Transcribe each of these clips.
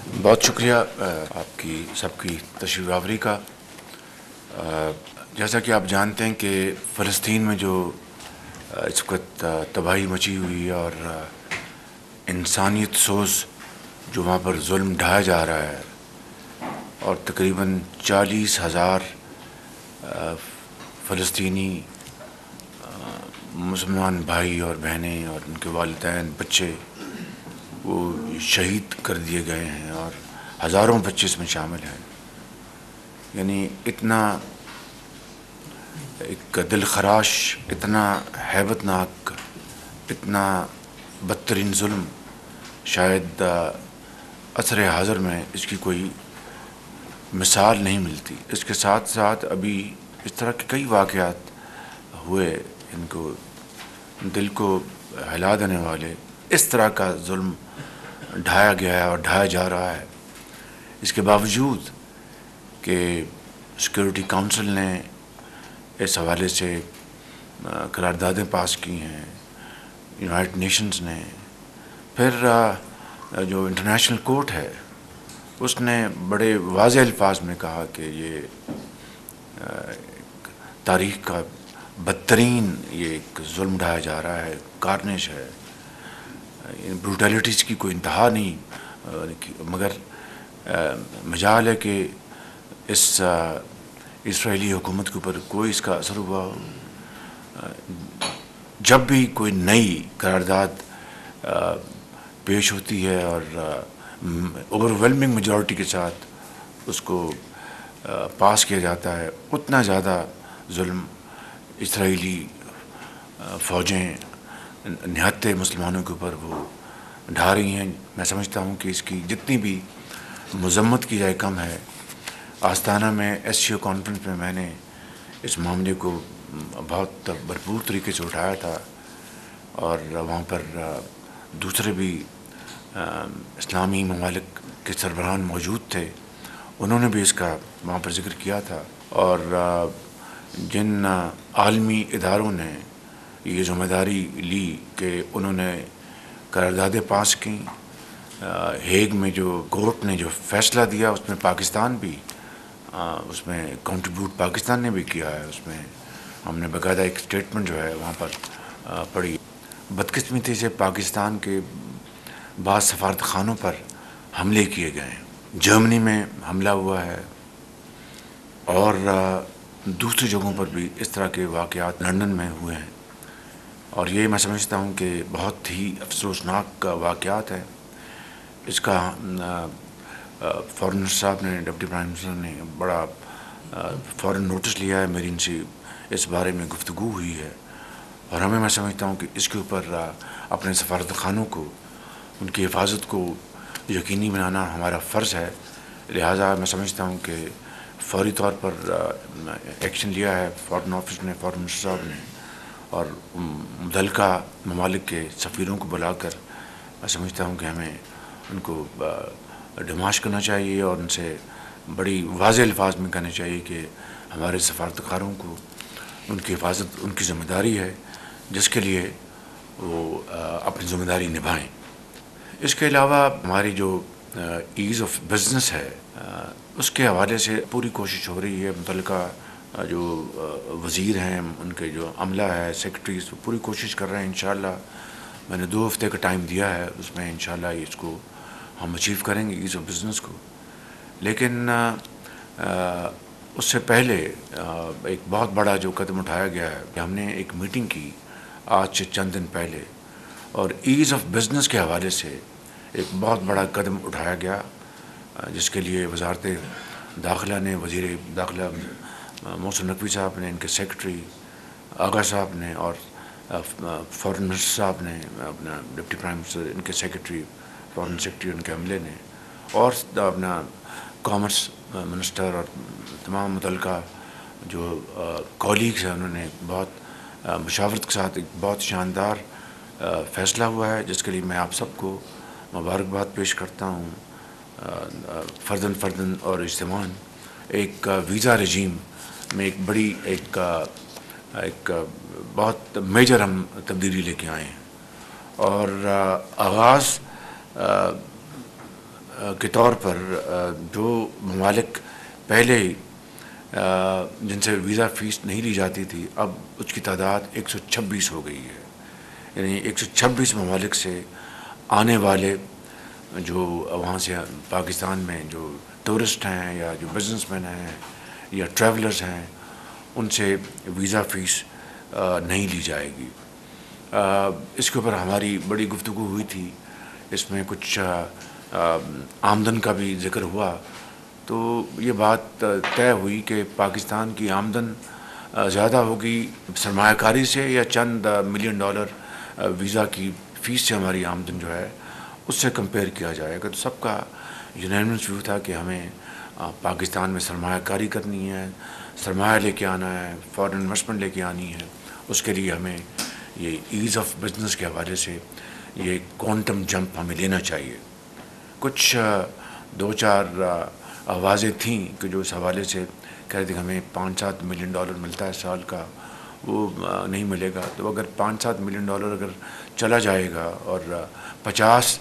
بہت شکریہ آپ کی سب کی تشریف آوری کا۔ جیسا کہ آپ جانتے ہیں کہ فلسطین میں جو اس وقت تباہی مچی ہوئی اور انسانیت سوز جو وہاں پر ظلم ڈھایا جا رہا ہے، اور تقریباً 40,000 فلسطینی مسلمان بھائی اور بہنیں اور ان کے والدین بچے وہ شہید کر دیے گئے ہیں، اور ہزاروں بچے اس میں شامل ہیں۔ یعنی اتنا ایک دل خراش، اتنا ہیبت ناک، اتنا بدترین ظلم شاید عصر حاضر میں اس کی کوئی مثال نہیں ملتی۔ اس کے ساتھ ساتھ ابھی اس طرح کے کئی واقعات ہوئے ان کو دل کو ہلا دینے والے۔ اس طرح کا ظلم ڈھایا گیا ہے اور ڈھایا جا رہا ہے، اس کے باوجود کہ سیکورٹی کونسل نے اس حوالے سے قراردادیں پاس کی ہیں، یونائٹڈ نیشنز نے، پھر جو انٹرنیشنل کورٹ ہے اس نے بڑے واضح الفاظ میں کہا کہ یہ تاریخ کا بدترین یہ ایک ظلم ڈھایا جا رہا ہے، کارنیج ہے، بروٹیلٹیز کی کوئی انتہا نہیں، مگر مجال ہے کہ اس اسرائیلی حکومت کے اوپر کوئی اس کا اثر ہوا ہو۔ جب بھی کوئی نئی قرارداد پیش ہوتی ہے اور اوور ویلمنگ میجورٹی کے ساتھ اس کو پاس کیا جاتا ہے، اتنا زیادہ ظلم اسرائیلی فوجیں نہتے مسلمانوں کے اوپر وہ ڈھا رہی ہیں۔ میں سمجھتا ہوں کہ اس کی جتنی بھی مذمت کی جائے کم ہے۔ آستانہ میں ایس سی او کانفرنس میں میں نے اس معاملے کو بہت بھرپور طریقے سے اٹھایا تھا، اور وہاں پر دوسرے بھی اسلامی ممالک کے سربراہان موجود تھے، انہوں نے بھی اس کا وہاں پر ذکر کیا تھا۔ اور جن عالمی اداروں نے یہ ذمہ داری لی کہ انہوں نے قراردادیں پاس کیں، ہیگ میں جو کورٹ نے جو فیصلہ دیا اس میں پاکستان بھی اس میں کنٹریبیوٹ پاکستان نے بھی کیا ہے۔ اس میں ہم نے باقاعدہ ایک اسٹیٹمنٹ جو ہے وہاں پر پڑھی۔ بدقسمتی سے پاکستان کے بعض سفارت خانوں پر حملے کیے گئے ہیں، جرمنی میں حملہ ہوا ہے، اور دوسری جگہوں پر بھی اس طرح کے واقعات لندن میں ہوئے ہیں، اور یہ میں سمجھتا ہوں کہ بہت ہی افسوسناک واقعات ہے۔ اس کا فورن منسٹر صاحب نے، ڈپٹی پرائم منسٹر نے بڑا فوراً نوٹس لیا ہے، میری ان سے اس بارے میں گفتگو ہوئی ہے، اور ہمیں میں سمجھتا ہوں کہ اس کے اوپر اپنے سفارت خانوں کو، ان کی حفاظت کو یقینی بنانا ہمارا فرض ہے۔ لہٰذا میں سمجھتا ہوں کہ فوری طور پر ایکشن لیا ہے فارن آفس نے، فارن منسٹر صاحب نے، اور متعلقہ ممالک کے سفیروں کو بلا کر میں سمجھتا ہوں کہ ہمیں ان کو ڈیمانڈ کرنا چاہیے اور ان سے بڑی واضح الفاظ میں کہنا چاہیے کہ ہمارے سفارتکاروں کو ان کی حفاظت ان کی ذمہ داری ہے، جس کے لیے وہ اپنی ذمہ داری نبھائیں۔ اس کے علاوہ ہماری جو ایز آف بزنس ہے، اس کے حوالے سے پوری کوشش ہو رہی ہے۔ متعلقہ جو وزیر ہیں، ان کے جو عملہ ہے، سیکرٹریز، پوری کوشش کر رہے ہیں۔ انشاءاللہ میں نے 2 ہفتے کا ٹائم دیا ہے، اس میں انشاءاللہ اس کو ہم اچیو کریں گے، ایز آف بزنس کو۔ لیکن اس سے پہلے ایک بہت بڑا جو قدم اٹھایا گیا ہے کہ ہم نے ایک میٹنگ کی آج سے چند دن پہلے، اور ایز آف بزنس کے حوالے سے ایک بہت بڑا قدم اٹھایا گیا، جس کے لیے وزارت داخلہ نے، وزیر داخلہ محسن نقوی صاحب نے، ان کے سیکرٹری آغا صاحب نے، اور فارن منسٹر صاحب نے، اپنا ڈپٹی پرائم منسٹر، ان کے سیکرٹری، فارن سیکرٹری ان کے عملے نے، اور اپنا کامرس منسٹر اور تمام متعلقہ جو کولیگز ہیں، انہوں نے بہت مشاورت کے ساتھ ایک بہت شاندار فیصلہ ہوا ہے، جس کے لیے میں آپ سب کو مبارکباد پیش کرتا ہوں، فرداً اور اجتماعاً۔ ایک ویزا رجیم میں ایک بڑی ایک بہت میجر ہم تبدیلی لے کے آئے ہیں، اور آغاز کے طور پر جو ممالک پہلے جن سے ویزا فیس نہیں لی جاتی تھی، اب اس کی تعداد 126 ہو گئی ہے. یعنی 126 ممالک سے آنے والے جو وہاں سے پاکستان میں جو ٹورسٹ ہیں یا جو بزنس مین ہیں یا ٹریولرز ہیں، ان سے ویزا فیس نہیں لی جائے گی. اس کے اوپر ہماری بڑی گفتگو ہوئی تھی. اس میں کچھ آمدن کا بھی ذکر ہوا، تو یہ بات طے ہوئی کہ پاکستان کی آمدن زیادہ ہوگی سرمایہ کاری سے یا چند $1 ملین ویزا کی فیس سے ہماری آمدن جو ہے اس سے کمپیئر کیا جائے گا. تو سب کا یونینمس ویو تھا کہ ہمیں پاکستان میں سرمایہ کاری کرنی ہے، سرمایہ لے کے آنا ہے، فارن انویسٹمنٹ لے کے آنی ہے. اس کے لیے ہمیں یہ ایز آف بزنس کے حوالے سے یہ کوانٹم جمپ ہمیں لینا چاہیے. کچھ 2-4 آوازیں تھیں کہ جو اس حوالے سے کہہ رہے تھے کہ ہمیں $5-7 ملین ملتا ہے سال کا، وہ نہیں ملے گا. تو اگر $5-7 ملین اگر چلا جائے گا اور $50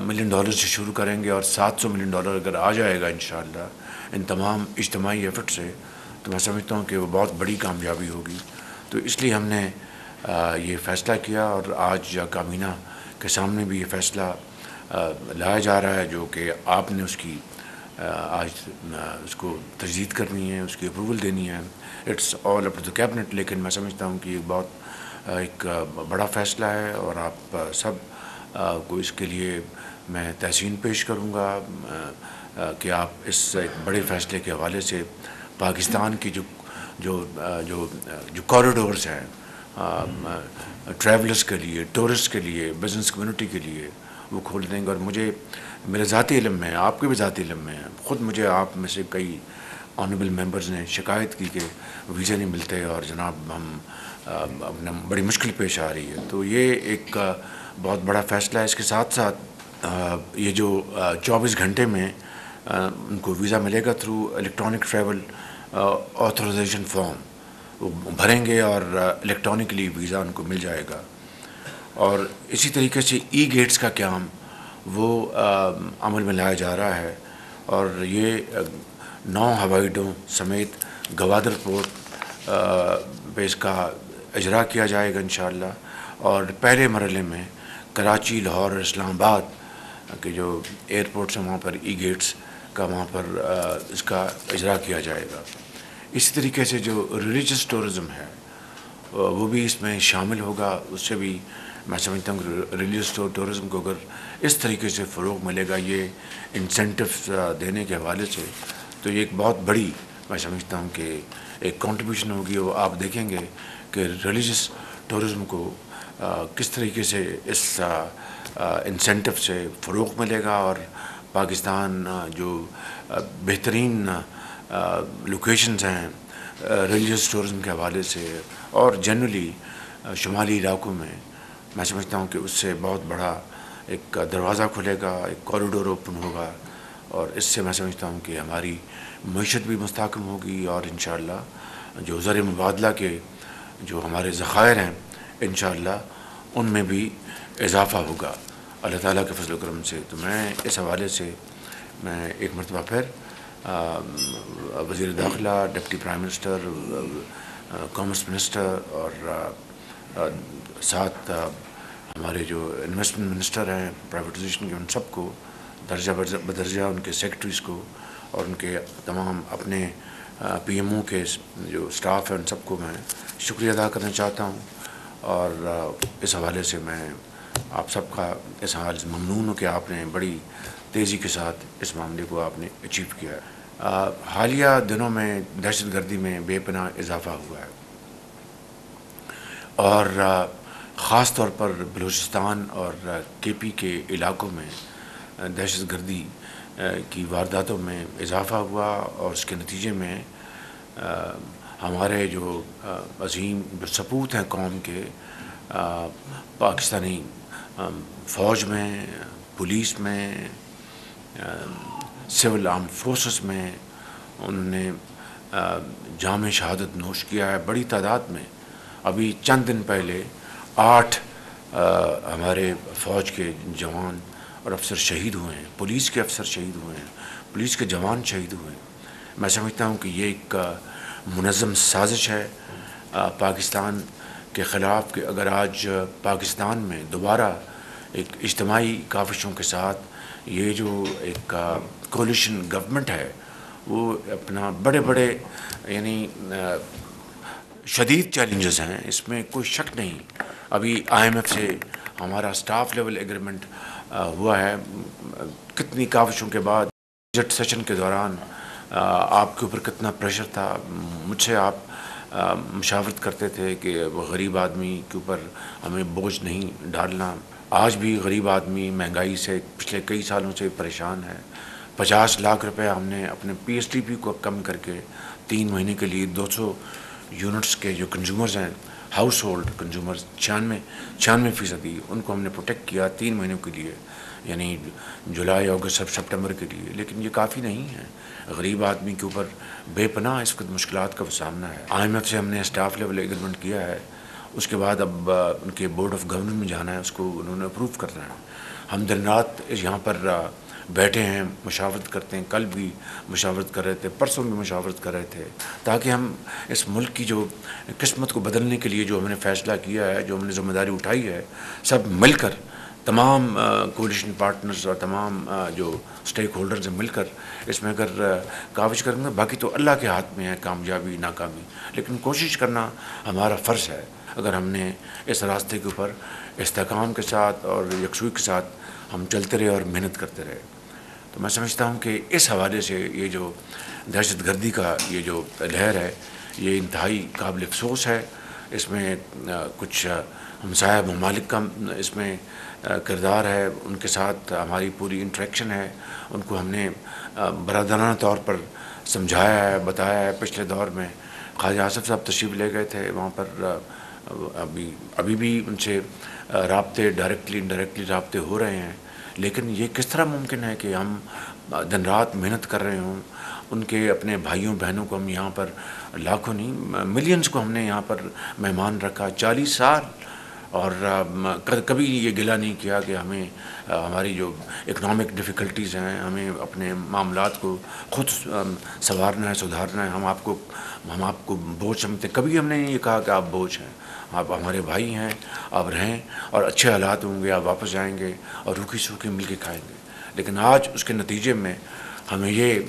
ملین سے شروع کریں گے اور $700 ملین اگر آ جائے گا انشاءاللہ ان تمام اجتماعی ایفرٹ سے، تو میں سمجھتا ہوں کہ وہ بہت بڑی کامیابی ہوگی. تو اس لیے ہم نے یہ فیصلہ کیا، اور آج کابینہ کے سامنے بھی یہ فیصلہ لایا جا رہا ہے، جو کہ آپ نے اس کی آج اس کو تجدید کرنی ہے، اس کی اپروول دینی ہے. It's all up to the cabinet. لیکن میں سمجھتا ہوں کہ یہ بہت ایک بڑا فیصلہ ہے، اور آپ سب کو اس کے لیے میں تحسین پیش کروں گا کہ آپ اس ایک بڑے فیصلے کے حوالے سے پاکستان کی جو کوریڈورز ہیں ٹریولرز کے لیے، ٹورسٹ کے لیے، بزنس کمیونٹی کے لیے، وہ کھول دیں گے. اور مجھے میرے ذاتی علم میں، آپ کے بھی ذاتی علم میں، خود مجھے آپ میں سے کئی آنریبل ممبرز نے شکایت کی کہ ویزے نہیں ملتے اور جناب ہم اپنا بڑی مشکل پیش آ رہی ہے. تو یہ ایک بہت بڑا فیصلہ ہے. اس کے ساتھ ساتھ یہ جو 24 گھنٹے میں ان کو ویزا ملے گا through electronic travel authorization form, وہ بھریں گے اور الیکٹرانکلی ویزا ان کو مل جائے گا. اور اسی طریقے سے ای گیٹس کا قیام وہ عمل میں لایا جا رہا ہے، اور یہ 9 ہوائی اڈوں سمیت گوادر پورٹ پہ اس کا اجرا کیا جائے گا انشاءاللہ. اور پہلے مرحلے میں کراچی، لاہور اور اسلام آباد کے جو ایئرپورٹس ہیں وہاں پر ای گیٹس کا وہاں پر اس کا اجرا کیا جائے گا. اسی طریقے سے جو ریلیجس ٹورزم ہے وہ بھی اس میں شامل ہوگا. اس سے بھی میں سمجھتا ہوں کہ ریلیجس ٹورزم کو اگر اس طریقے سے فروغ ملے گا یہ انسینٹیوز دینے کے حوالے سے، تو یہ ایک بہت بڑی میں سمجھتا ہوں کہ ایک کنٹریبیوشن ہوگی. وہ آپ دیکھیں گے کہ ریلیجس ٹورزم کو کس طریقے سے اس انسینٹیو سے فروغ ملے گا، اور پاکستان جو بہترین لوکیشنز ہیں ریلیجس ٹورزم کے حوالے سے اور جنرلی شمالی علاقوں میں سمجھتا ہوں کہ اس سے بہت بڑا ایک دروازہ کھلے گا، ایک کوریڈور اوپن ہوگا. اور اس سے میں سمجھتا ہوں کہ ہماری معیشت بھی مستحکم ہوگی، اور انشاءاللہ جو زر مبادلہ کے جو ہمارے ذخائر ہیں انشاءاللہ ان میں بھی اضافہ ہوگا اللہ تعالیٰ کے فضل و کرم سے. تو میں اس حوالے سے میں ایک مرتبہ پھر وزیر داخلہ، deputy prime minister, commerce minister اور ساتھ ہمارے جو انویسٹمنٹ منسٹر ہیں پرائیویٹائزیشن کے، ان سب کو درجہ بدرجہ ان کے سیکرٹریز کو اور ان کے تمام اپنے پی ایم او کے جو سٹاف ہے ان سب کو میں شکریہ ادا کرنا چاہتا ہوں. اور اس حوالے سے میں آپ سب کا اس حال سے ممنون ہوں کہ آپ نے بڑی تیزی کے ساتھ اس معاملے کو آپ نے اچیو کیا ہے. حالیہ دنوں میں دہشت گردی میں بے پناہ اضافہ ہوا ہے، اور خاص طور پر بلوچستان اور کے پی کے علاقوں میں دہشت گردی کی وارداتوں میں اضافہ ہوا، اور اس کے نتیجے میں ہمارے جو عظیم جو سپوت ہیں قوم کے پاکستانی فوج میں، پولیس میں، سول آرم فورسز میں انہوں نے جام شہادت نوش کیا ہے بڑی تعداد میں. ابھی چند دن پہلے 8 ہمارے فوج کے جوان اور افسر شہید ہوئے ہیں، پولیس کے افسر شہید ہوئے ہیں، پولیس کے جوان شہید ہوئے ہیں۔ میں سمجھتا ہوں کہ یہ ایک منظم سازش ہے پاکستان کے خلاف کہ اگر آج پاکستان میں دوبارہ ایک اجتماعی کاوشوں کے ساتھ یہ جو ایک کولیشن گورنمنٹ ہے وہ اپنا بڑے بڑے یعنی شدید چیلنجز ہیں، اس میں کوئی شک نہیں۔ ابھی IMF سے ہمارا سٹاف لیول ایگریمنٹ ہوا ہے، کتنی کاوشوں کے بعد بجٹ سیشن کے دوران آپ کے اوپر کتنا پریشر تھا، مجھ سے آپ مشاورت کرتے تھے کہ وہ غریب آدمی کے اوپر ہمیں بوجھ نہیں ڈالنا۔ آج بھی غریب آدمی مہنگائی سے پچھلے کئی سالوں سے پریشان ہے۔ 50 لاکھ روپے ہم نے اپنے PSDP کو کم کر کے 3 مہینے کے لیے 200 یونٹس کے جو کنزیومرز ہیں، ہاؤس ہولڈ کنزیومرز 96% ان کو ہم نے پروٹیکٹ کیا 3 مہینوں کے لیے، یعنی جولائی، اگست، سپٹمبر کے لیے۔ لیکن یہ کافی نہیں ہے، غریب آدمی کے اوپر بے پناہ اس وقت مشکلات کا سامنا ہے۔ IMF سے ہم نے سٹاف لیول ایگریمنٹ کیا ہے، اس کے بعد اب ان کے بورڈ آف گورنر میں جانا ہے، اس کو انہوں نے اپروو کرنا ہے۔ ہم دن رات یہاں پر بیٹھے ہیں، مشاورت کرتے ہیں، کل بھی مشاورت کر رہے تھے، پرسوں بھی مشاورت کر رہے تھے، تاکہ ہم اس ملک کی جو قسمت کو بدلنے کے لیے جو ہم نے فیصلہ کیا ہے، جو ہم نے ذمہ داری اٹھائی ہے، سب مل کر تمام کولیشن پارٹنرز اور تمام جو سٹیک ہولڈرز ہیں مل کر اس میں اگر کاوش کریں گے، باقی تو اللہ کے ہاتھ میں ہے کامیابی ناکامی، لیکن کوشش کرنا ہمارا فرض ہے۔ اگر ہم نے اس راستے کے اوپر استحکام کے ساتھ اور یکسوئی کے ساتھ ہم چلتے رہے اور محنت کرتے رہے، تو میں سمجھتا ہوں کہ اس حوالے سے یہ جو دہشت گردی کا یہ جو لہر ہے یہ انتہائی قابل افسوس ہے۔ اس میں کچھ ہمسایہ ممالک کا اس میں کردار ہے، ان کے ساتھ ہماری پوری انٹریکشن ہے، ان کو ہم نے برادرانہ طور پر سمجھایا ہے، بتایا ہے۔ پچھلے دور میں خواجہ آصف صاحب تشریف لے گئے تھے وہاں پر، ابھی بھی ان سے رابطے ڈائریکٹلی انڈائریکٹلی رابطے ہو رہے ہیں، لیکن یہ کس طرح ممکن ہے کہ ہم دن رات محنت کر رہے ہوں، ان کے اپنے بھائیوں بہنوں کو ہم یہاں پر لاکھوں نہیں ملینز کو ہم نے یہاں پر مہمان رکھا 40 سال، اور کبھی یہ گلہ نہیں کیا کہ ہمیں ہماری جو اکنامک ڈیفیکلٹیز ہیں، ہمیں اپنے معاملات کو خود سنوارنا ہے، سدھارنا ہے، ہم آپ کو بوجھ سمجھتے، کبھی ہم نے یہ کہا کہ آپ بوجھ ہیں، آپ ہمارے بھائی ہیں، آپ رہیں اور اچھے حالات ہوں گے آپ واپس جائیں گے اور روکھی سوکھی مل کے کھائیں گے۔ لیکن آج اس کے نتیجے میں ہمیں یہ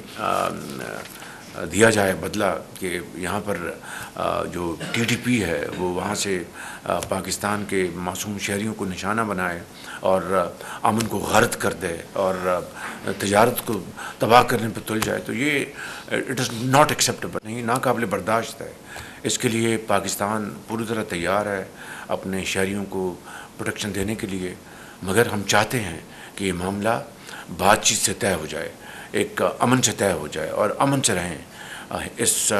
دیا جائے بدلہ کہ یہاں پر جو TTP ہے وہ وہاں سے پاکستان کے معصوم شہریوں کو نشانہ بنائے اور امن کو غارت کر دے اور تجارت کو تباہ کرنے پہ تل جائے، تو یہ اٹ از ناٹ ایکسیپٹیبل، نہیں، ناقابل برداشت ہے۔ اس کے لیے پاکستان پوری طرح تیار ہے اپنے شہریوں کو پروٹیکشن دینے کے لیے، مگر ہم چاہتے ہیں کہ یہ معاملہ بات چیت سے طے ہو جائے، ایک امن سے طے ہو جائے اور امن سے رہیں۔ اس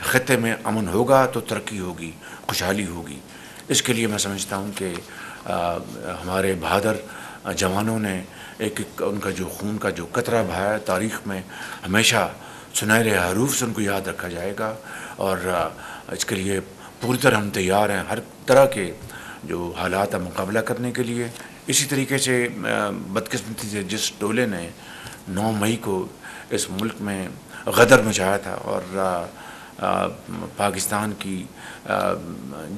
خطے میں امن ہوگا تو ترقی ہوگی، خوشحالی ہوگی۔ اس کے لیے میں سمجھتا ہوں کہ ہمارے بہادر جوانوں نے ایک ان کا جو خون کا جو قطرہ بہایا تاریخ میں ہمیشہ سنہرے حروف سے ان کو یاد رکھا جائے گا، اور اس کے لیے پوری طرح ہم تیار ہیں ہر طرح کے جو حالات کا مقابلہ کرنے کے لیے۔ اسی طریقے سے بدقسمتی سے جس ٹولے نے 9 مئی کو اس ملک میں غدر مچایا تھا اور پاکستان کی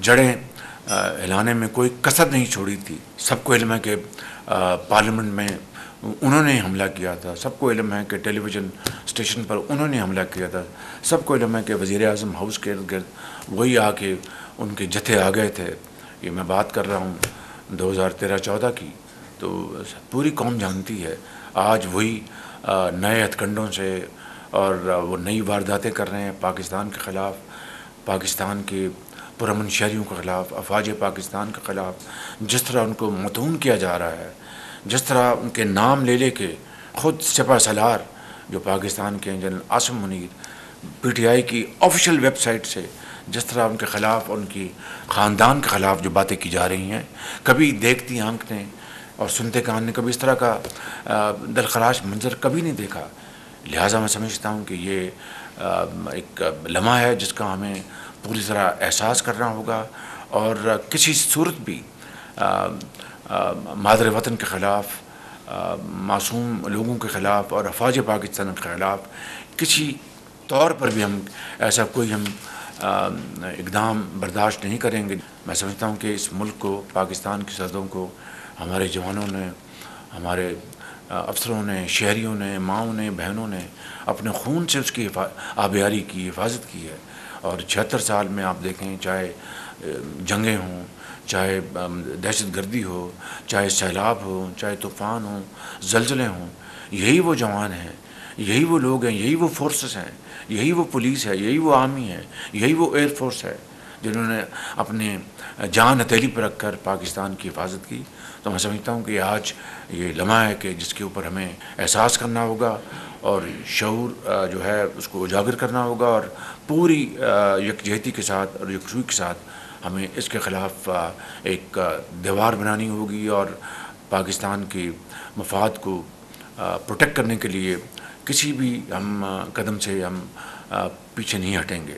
جڑیں ہلانے میں کوئی کسر نہیں چھوڑی تھی، سب کو علم ہے کہ پارلیمنٹ میں انہوں نے حملہ کیا تھا، سب کو علم ہے کہ ٹیلی ویژن اسٹیشن پر انہوں نے حملہ کیا تھا، سب کو علم ہے کہ وزیر اعظم ہاؤس کے ارد گرد وہی آ کے ان کے جتھے آ گئے تھے۔ یہ میں بات کر رہا ہوں 2013-14 کی، تو پوری قوم جانتی ہے۔ آج وہی نئے ہتھ کنڈوں سے اور وہ نئی وارداتیں کر رہے ہیں پاکستان کے خلاف، پاکستان کے پرامن شہریوں کے خلاف، افواج پاکستان کے خلاف۔ جس طرح ان کو متون کیا جا رہا ہے، جس طرح ان کے نام لے کے خود سپہ سالار جو پاکستان کے جنرل عاصم منیر PTI کی آفیشیل ویب سائٹ سے جس طرح ان کے خلاف، ان کی خاندان کے خلاف جو باتیں کی جا رہی ہیں، کبھی دیکھتی آنکھ نے اور سنتے کان نے کبھی اس طرح کا دلخراش منظر کبھی نہیں دیکھا۔ لہٰذا میں سمجھتا ہوں کہ یہ ایک لمحہ ہے جس کا ہمیں پوری طرح احساس کرنا ہوگا، اور کسی صورت بھی مادر وطن کے خلاف معصوم لوگوں کے خلاف اور افواج پاکستان کے خلاف کسی طور پر بھی ہم ایسا کوئی اقدام برداشت نہیں کریں گے۔ میں سمجھتا ہوں کہ اس ملک کو، پاکستان کی سرحدوں کو ہمارے جوانوں نے، ہمارے افسروں نے، شہریوں نے، ماؤں نے، بہنوں نے اپنے خون سے اس کی آبیاری کی، حفاظت کی ہے۔ اور 76 سال میں آپ دیکھیں، چاہے جنگیں ہوں، چاہے دہشت گردی ہو، چاہے سیلاب ہو، چاہے طوفان ہوں، زلزلے ہوں، یہی وہ جوان ہیں، یہی وہ لوگ ہیں، یہی وہ فورسز ہیں، یہی وہ پولیس ہے، یہی وہ آرمی ہے، یہی وہ ایئر فورس ہے جنہوں نے اپنے جان ہتھیلی پر رکھ کر پاکستان کی حفاظت کی۔ تو میں سمجھتا ہوں کہ آج یہ لمحہ ہے کہ جس کے اوپر ہمیں احساس کرنا ہوگا اور شعور جو ہے اس کو اجاگر کرنا ہوگا، اور پوری یکجہتی کے ساتھ اور یکسوئی کے ساتھ ہمیں اس کے خلاف ایک دیوار بنانی ہوگی، اور پاکستان کے مفاد کو پروٹیکٹ کرنے کے لیے کسی بھی قدم سے ہم پیچھے نہیں ہٹیں گے۔